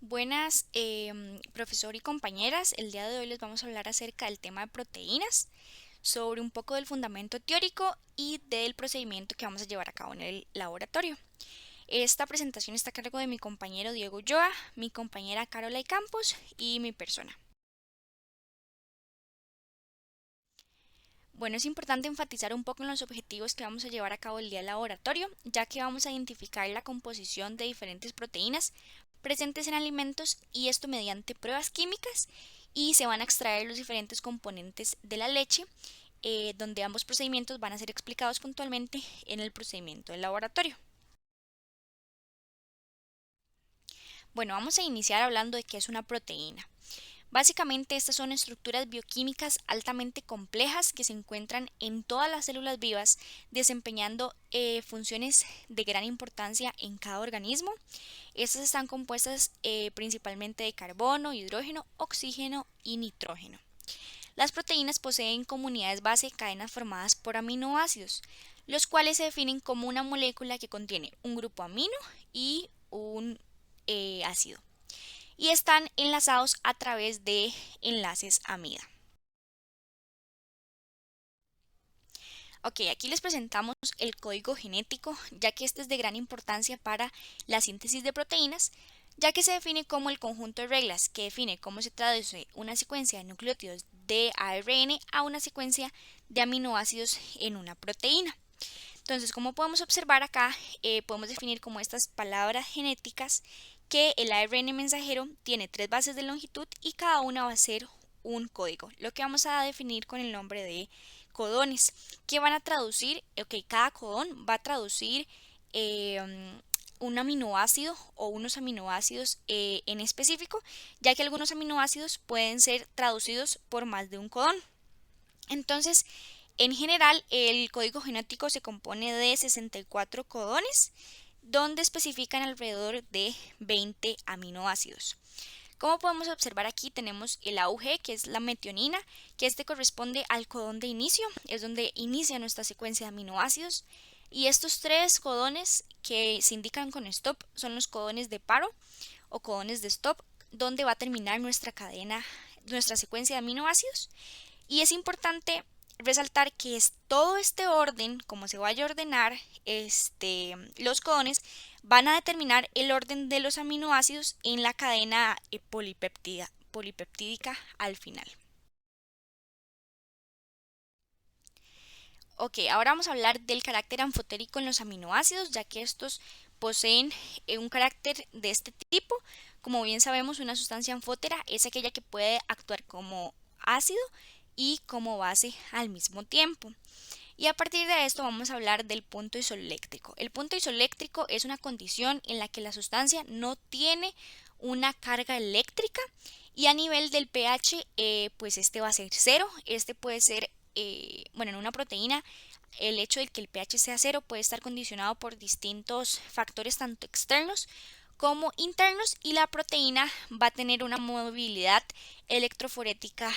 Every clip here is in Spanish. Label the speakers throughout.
Speaker 1: Buenas, profesor y compañeras. El día de hoy les vamos a hablar acerca del tema de proteínas, sobre un poco del fundamento teórico y del procedimiento que vamos a llevar a cabo en el laboratorio. Esta presentación está a cargo de mi compañero Diego Ulloa, mi compañera Carola Campos y mi persona. Bueno, es importante enfatizar un poco en los objetivos que vamos a llevar a cabo el día del laboratorio, ya que vamos a identificar la composición de diferentes proteínas presentes en alimentos y esto mediante pruebas químicas y se van a extraer los diferentes componentes de la leche, donde ambos procedimientos van a ser explicados puntualmente en el procedimiento del laboratorio. Bueno, vamos a iniciar hablando de qué es una proteína. Básicamente estas son estructuras bioquímicas altamente complejas que se encuentran en todas las células vivas desempeñando funciones de gran importancia en cada organismo. Estas están compuestas principalmente de carbono, hidrógeno, oxígeno y nitrógeno. Las proteínas poseen comunidades base, cadenas formadas por aminoácidos, los cuales se definen como una molécula que contiene un grupo amino y un ácido y están enlazados a través de enlaces amida. Ok, aquí les presentamos el código genético, ya que este es de gran importancia para la síntesis de proteínas, ya que se define como el conjunto de reglas que define cómo se traduce una secuencia de nucleótidos de ARN a una secuencia de aminoácidos en una proteína. Entonces, como podemos observar acá, podemos definir como estas palabras genéticas que el ARN mensajero tiene 3 bases de longitud y cada una va a ser un código, lo que vamos a definir con el nombre de codones, que van a traducir, cada codón va a traducir un aminoácido o unos aminoácidos en específico, ya que algunos aminoácidos pueden ser traducidos por más de un codón. Entonces, en general, el código genético se compone de 64 codones, donde especifican alrededor de 20 aminoácidos. Como podemos observar aquí tenemos el AUG, que es la metionina, que este corresponde al codón de inicio, es donde inicia nuestra secuencia de aminoácidos. Y estos 3 codones que se indican con stop son los codones de paro o codones de stop, donde va a terminar nuestra cadena, nuestra secuencia de aminoácidos. Y es importante resaltar que es todo este orden, como se vaya a ordenar los codones, van a determinar el orden de los aminoácidos en la cadena polipeptídica al final. Ok, ahora vamos a hablar del carácter anfotérico en los aminoácidos, ya que estos poseen un carácter de este tipo. Como bien sabemos, una sustancia anfótera es aquella que puede actuar como ácido y como base al mismo tiempo. Y a partir de esto vamos a hablar del punto isoeléctrico. El punto isoeléctrico es una condición en la que la sustancia no tiene una carga eléctrica y a nivel del pH, pues este va a ser cero. Este puede ser, en una proteína, el hecho de que el pH sea cero puede estar condicionado por distintos factores tanto externos como internos y la proteína va a tener una movilidad electroforética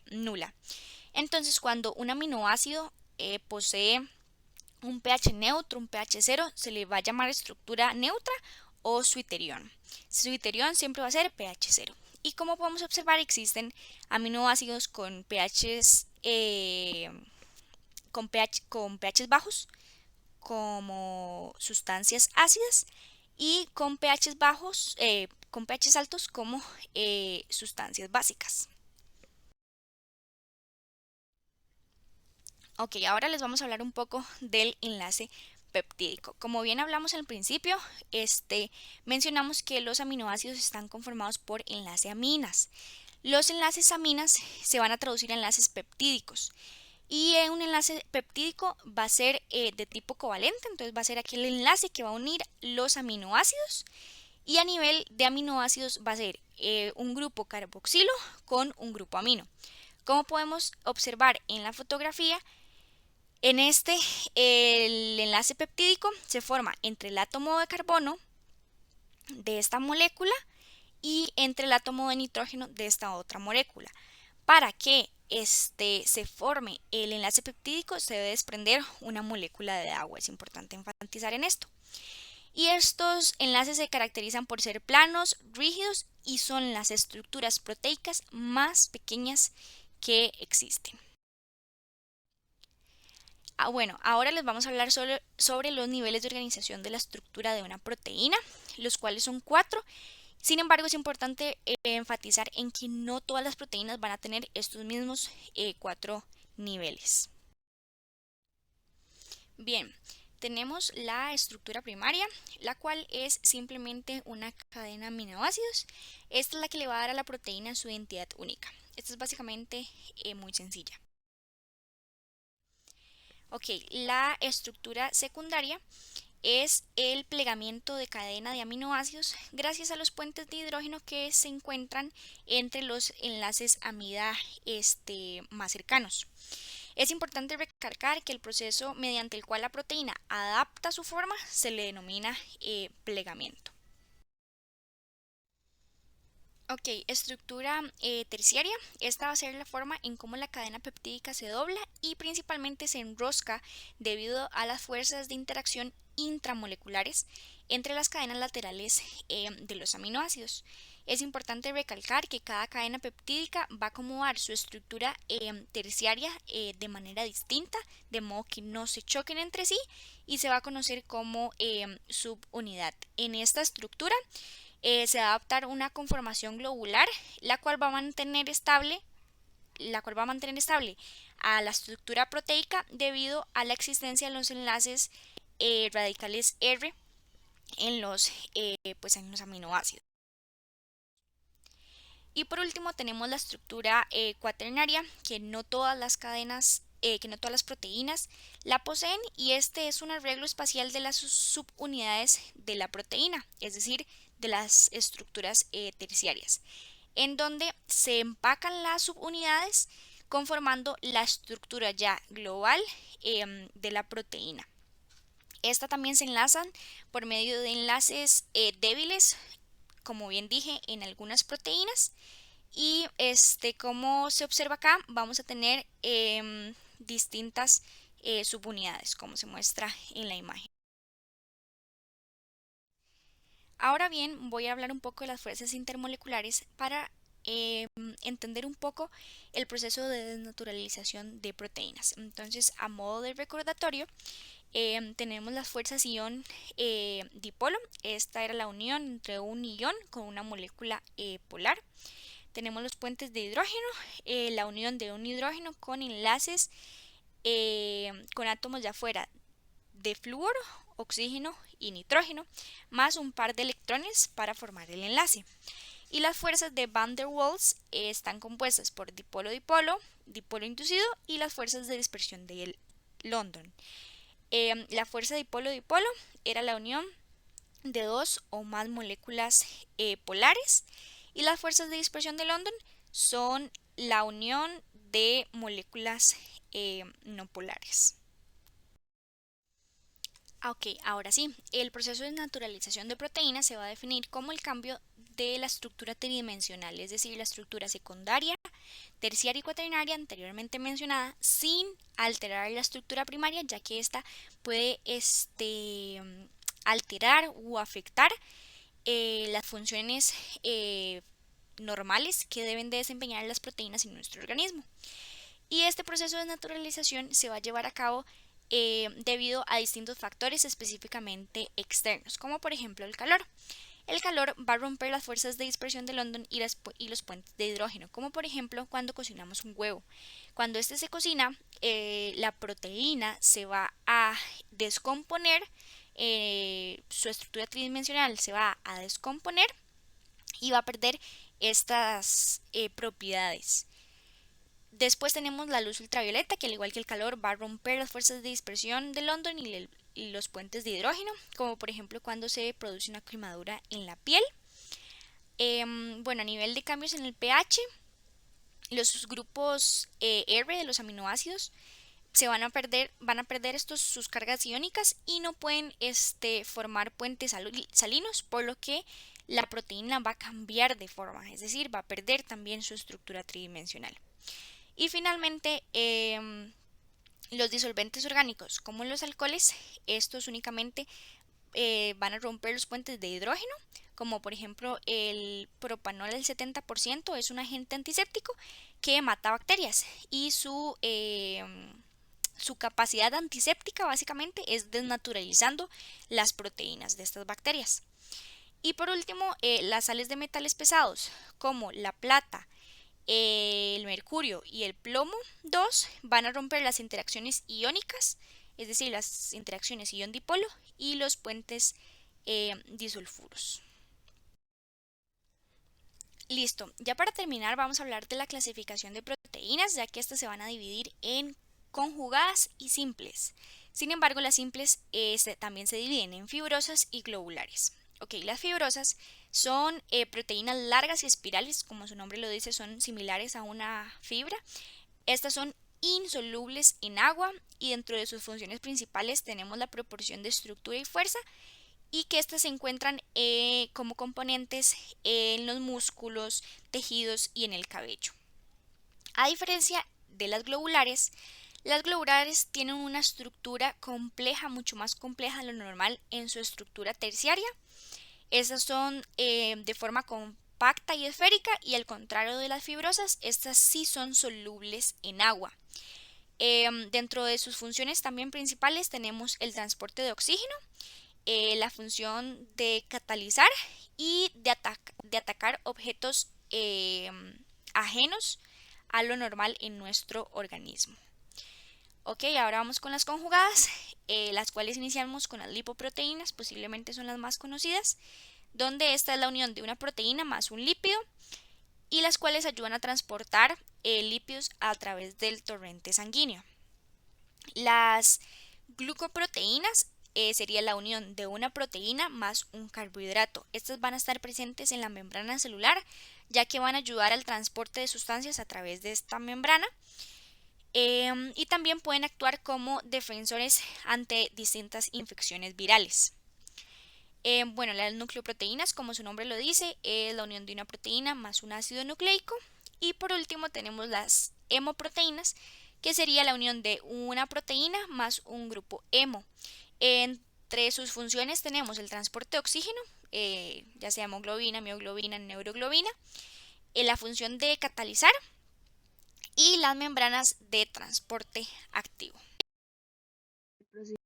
Speaker 1: nula. Entonces, cuando un aminoácido posee un pH neutro, un pH cero, se le va a llamar estructura neutra o suiterión. Suiterión siempre va a ser pH cero. Y como podemos observar, existen aminoácidos con pHs, con pHs bajos, como sustancias ácidas, y con pHs bajos, con pHs altos, como sustancias básicas. Ok, ahora les vamos a hablar un poco del enlace peptídico. Como bien hablamos al principio, mencionamos que los aminoácidos están conformados por enlace aminas. Los enlaces aminas se van a traducir a enlaces peptídicos. Y un enlace peptídico va a ser de tipo covalente, entonces va a ser aquel enlace que va a unir los aminoácidos. Y a nivel de aminoácidos va a ser un grupo carboxilo con un grupo amino. Como podemos observar en la fotografía, en el enlace peptídico se forma entre el átomo de carbono de esta molécula y entre el átomo de nitrógeno de esta otra molécula. Para que se forme el enlace peptídico se debe desprender una molécula de agua. Es importante enfatizar en esto. Y estos enlaces se caracterizan por ser planos, rígidos y son las estructuras proteicas más pequeñas que existen. Bueno, ahora les vamos a hablar sobre los niveles de organización de la estructura de una proteína, los cuales son 4. Sin embargo, es importante enfatizar en que no todas las proteínas van a tener estos mismos 4 niveles. Bien, tenemos la estructura primaria, la cual es simplemente una cadena de aminoácidos. Esta es la que le va a dar a la proteína su identidad única. Esta es básicamente muy sencilla. Ok, la estructura secundaria es el plegamiento de cadena de aminoácidos gracias a los puentes de hidrógeno que se encuentran entre los enlaces amida más cercanos. Es importante recalcar que el proceso mediante el cual la proteína adapta su forma se le denomina plegamiento. Ok, estructura terciaria. Esta va a ser la forma en cómo la cadena peptídica se dobla y principalmente se enrosca debido a las fuerzas de interacción intramoleculares entre las cadenas laterales de los aminoácidos. Es importante recalcar que cada cadena peptídica va a acomodar su estructura terciaria de manera distinta, de modo que no se choquen entre sí y se va a conocer como subunidad. En esta estructura se va a adaptar una conformación globular, la cual va a mantener estable a la estructura proteica debido a la existencia de los enlaces radicales R en los aminoácidos. Y por último tenemos la estructura cuaternaria, que no todas las proteínas la poseen, y este es un arreglo espacial de las subunidades de la proteína, es decir, de las estructuras terciarias, en donde se empacan las subunidades conformando la estructura ya global de la proteína. Esta también se enlazan por medio de enlaces débiles, como bien dije, en algunas proteínas. Y como se observa acá, vamos a tener distintas subunidades, como se muestra en la imagen. Ahora bien, voy a hablar un poco de las fuerzas intermoleculares para entender un poco el proceso de desnaturalización de proteínas. Entonces, a modo de recordatorio, tenemos las fuerzas ion dipolo. Esta era la unión entre un ion con una molécula polar. Tenemos los puentes de hidrógeno, la unión de un hidrógeno con enlaces con átomos de afuera de flúor, oxígeno y nitrógeno, más un par de electrones para formar el enlace. Y las fuerzas de Van der Waals están compuestas por dipolo-dipolo, dipolo inducido y las fuerzas de dispersión de London. La fuerza dipolo-dipolo era la unión de dos o más moléculas polares, y las fuerzas de dispersión de London son la unión de moléculas no polares. Ok, ahora sí, el proceso de naturalización de proteínas se va a definir como el cambio de la estructura tridimensional, es decir, la estructura secundaria, terciaria y cuaternaria anteriormente mencionada, sin alterar la estructura primaria, ya que ésta puede alterar o afectar las funciones normales que deben de desempeñar las proteínas en nuestro organismo. Y este proceso de naturalización se va a llevar a cabo debido a distintos factores específicamente externos, como por ejemplo el calor. El calor va a romper las fuerzas de dispersión de London y los puentes de hidrógeno, como por ejemplo cuando cocinamos un huevo. Cuando este se cocina, la proteína se va a descomponer, su estructura tridimensional se va a descomponer y va a perder estas propiedades. Después tenemos la luz ultravioleta, que al igual que el calor va a romper las fuerzas de dispersión de London y los puentes de hidrógeno, como por ejemplo cuando se produce una quemadura en la piel. Bueno, a nivel de cambios en el pH, los grupos R de los aminoácidos van a perder sus cargas iónicas y no pueden formar puentes salinos, por lo que la proteína va a cambiar de forma, es decir, va a perder también su estructura tridimensional. Y finalmente, los disolventes orgánicos, como los alcoholes, estos únicamente van a romper los puentes de hidrógeno, como por ejemplo el propanol al 70% es un agente antiséptico que mata bacterias y su capacidad antiséptica básicamente es desnaturalizando las proteínas de estas bacterias. Y por último, las sales de metales pesados como la plata, el mercurio y el plomo 2 van a romper las interacciones iónicas, es decir, las interacciones ion-dipolo y los puentes disulfuros. Listo, ya para terminar vamos a hablar de la clasificación de proteínas, ya que estas se van a dividir en conjugadas y simples. Sin embargo, las simples también se dividen en fibrosas y globulares. Ok, las fibrosas son proteínas largas y espirales, como su nombre lo dice, son similares a una fibra. Estas son insolubles en agua y dentro de sus funciones principales tenemos la proporción de estructura y fuerza y que estas se encuentran como componentes en los músculos, tejidos y en el cabello. A diferencia de las globulares tienen una estructura compleja, mucho más compleja de lo normal en su estructura terciaria. Estas son de forma compacta y esférica y al contrario de las fibrosas, estas sí son solubles en agua. Dentro de sus funciones también principales tenemos el transporte de oxígeno, la función de catalizar y de atacar objetos ajenos a lo normal en nuestro organismo. Ok, ahora vamos con las conjugadas, las cuales iniciamos con las lipoproteínas, posiblemente son las más conocidas, donde esta es la unión de una proteína más un lípido y las cuales ayudan a transportar lípidos a través del torrente sanguíneo. Las glucoproteínas sería la unión de una proteína más un carbohidrato. Estas van a estar presentes en la membrana celular, ya que van a ayudar al transporte de sustancias a través de esta membrana. Y también pueden actuar como defensores ante distintas infecciones virales. Bueno, las nucleoproteínas, como su nombre lo dice, es la unión de una proteína más un ácido nucleico. Y por último tenemos las hemoproteínas, que sería la unión de una proteína más un grupo hemo. Entre sus funciones tenemos el transporte de oxígeno, ya sea hemoglobina, mioglobina, neuroglobina, la función de catalizar y las membranas de transporte activo.